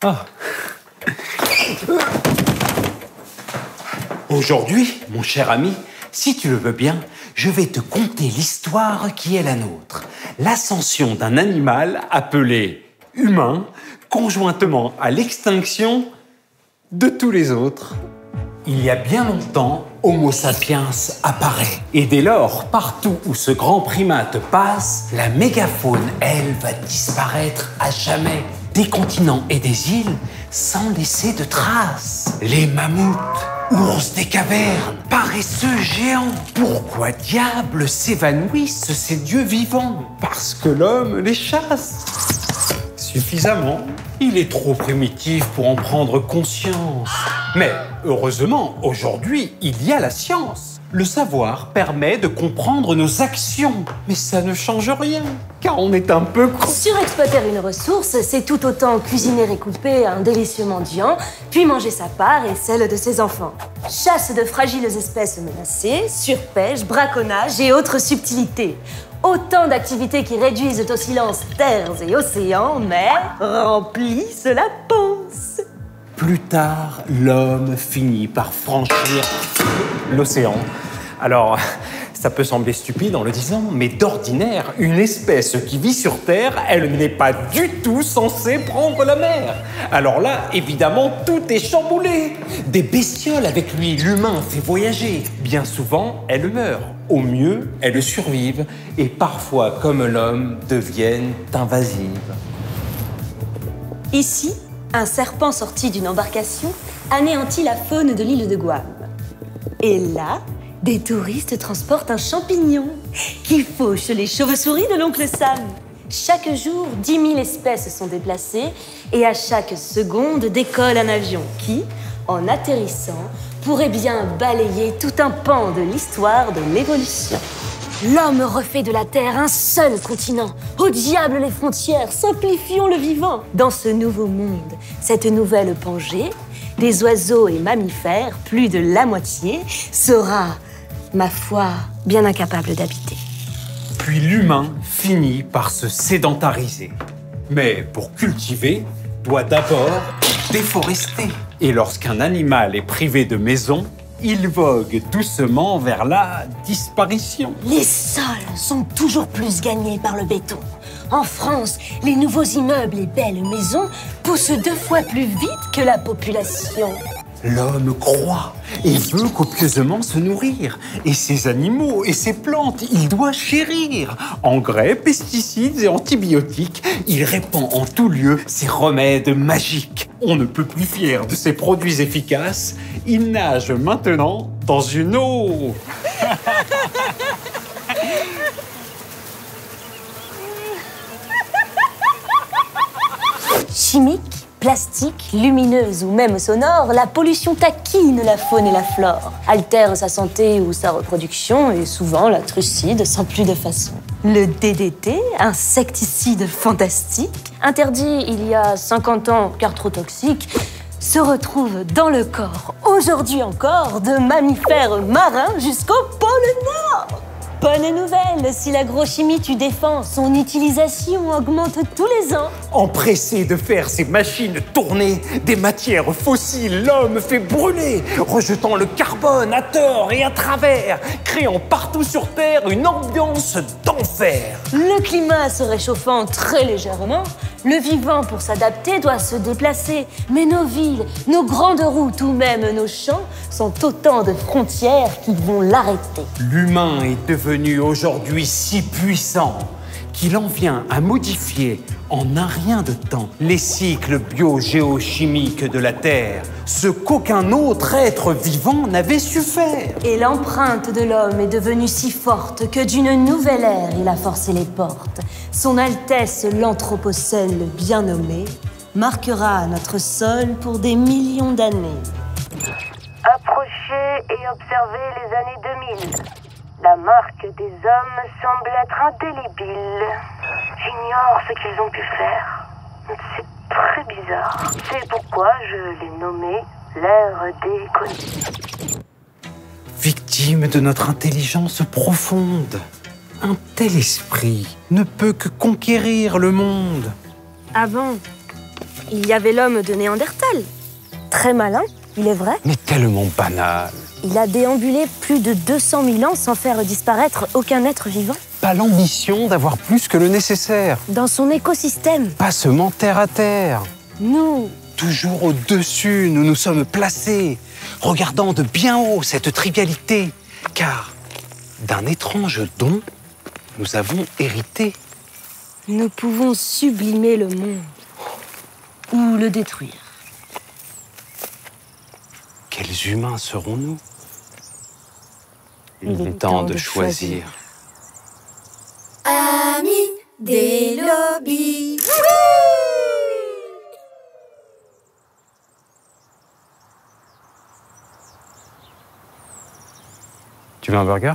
Ah. Aujourd'hui, mon cher ami, si tu le veux bien, je vais te conter l'histoire qui est la nôtre. L'ascension d'un animal appelé humain, conjointement à l'extinction de tous les autres. Il y a bien longtemps, Homo sapiens apparaît. Et dès lors, partout où ce grand primate passe, la mégafaune, elle, va disparaître à jamais. Des continents et des îles sans laisser de traces. Les mammouths, ours des cavernes, paresseux géants. Pourquoi diable s'évanouissent ces dieux vivants? Parce que l'homme les chasse. Suffisamment. Il est trop primitif pour en prendre conscience. Mais heureusement, aujourd'hui, il y a la science. Le savoir permet de comprendre nos actions. Mais ça ne change rien, car on est un peu con. Surexploiter une ressource, c'est tout autant cuisiner et couper un délicieux mendiant, puis manger sa part et celle de ses enfants. Chasse de fragiles espèces menacées, surpêche, braconnage et autres subtilités. Autant d'activités qui réduisent au silence terres et océans, mais remplissent la panse. Plus tard, l'homme finit par franchir l'océan. Alors, ça peut sembler stupide en le disant, mais d'ordinaire, une espèce qui vit sur Terre, elle n'est pas du tout censée prendre la mer. Alors là, évidemment, tout est chamboulé. Des bestioles avec lui, l'humain fait voyager. Bien souvent, elles meurent. Au mieux, elles survivent. Et parfois, comme l'homme, deviennent invasives. Ici, un serpent sorti d'une embarcation anéantit la faune de l'île de Guam. Et là, des touristes transportent un champignon qui fauche les chauves-souris de l'oncle Sam. Chaque jour, 10 000 espèces sont déplacées et à chaque seconde décolle un avion qui, en atterrissant, pourrait bien balayer tout un pan de l'histoire de l'évolution. L'homme refait de la Terre un seul continent. Au diable les frontières, simplifions le vivant. Dans ce nouveau monde, cette nouvelle Pangée, des oiseaux et mammifères, plus de la moitié, sera, ma foi, bien incapable d'habiter. Puis l'humain finit par se sédentariser. Mais pour cultiver, doit d'abord déforester. Et lorsqu'un animal est privé de maison, il vogue doucement vers la disparition. Les sols sont toujours plus gagnés par le béton. En France, les nouveaux immeubles et belles maisons poussent 2 fois plus vite que la population. L'homme croît et veut copieusement se nourrir. Et ses animaux et ses plantes, il doit chérir. Engrais, pesticides et antibiotiques, il répand en tout lieu ses remèdes magiques. On ne peut plus fier de ses produits efficaces. Il nage maintenant dans une eau. Chimique, plastique, lumineuse ou même sonore, la pollution taquine la faune et la flore, altère sa santé ou sa reproduction et souvent la trucide sans plus de façon. Le DDT, insecticide fantastique, interdit il y a 50 ans car trop toxique, se retrouve dans le corps, aujourd'hui encore, de mammifères marins jusqu'au pôle Nord. Bonne nouvelle, si l'agrochimie tue défend, son utilisation augmente tous les ans. Empressé de faire ses machines tourner, des matières fossiles, l'homme fait brûler, rejetant le carbone à tort et à travers, créant partout sur Terre une ambiance d'enfer. Le climat se réchauffant très légèrement, le vivant pour s'adapter doit se déplacer. Mais nos villes, nos grandes routes ou même nos champs sont autant de frontières qui vont l'arrêter. L'humain est devenu aujourd'hui si puissant qu'il en vient à modifier en un rien de temps les cycles bio-géochimiques de la Terre, ce qu'aucun autre être vivant n'avait su faire. Et l'empreinte de l'homme est devenue si forte que d'une nouvelle ère il a forcé les portes. Son Altesse l'Anthropocène bien nommé marquera notre sol pour des millions d'années. Approchez et observez les années 2000. La marque des hommes semble être indélébile. J'ignore ce qu'ils ont pu faire. C'est très bizarre. C'est pourquoi je l'ai nommé l'ère des connus. Victime de notre intelligence profonde, un tel esprit ne peut que conquérir le monde. Avant, il y avait l'homme de Néandertal. Très malin, il est vrai. Mais tellement banal. Il a déambulé plus de 200 000 ans sans faire disparaître aucun être vivant. Pas l'ambition d'avoir plus que le nécessaire. Dans son écosystème, Pas seulement terre à terre. nous, Toujours au-dessus, nous nous sommes placés, regardant de bien haut cette trivialité, car d'un étrange don, nous avons hérité. nous pouvons sublimer le monde ou le détruire. Quels humains serons-nous? Il est temps de choisir. Amis des lobbies. Tu veux un burger?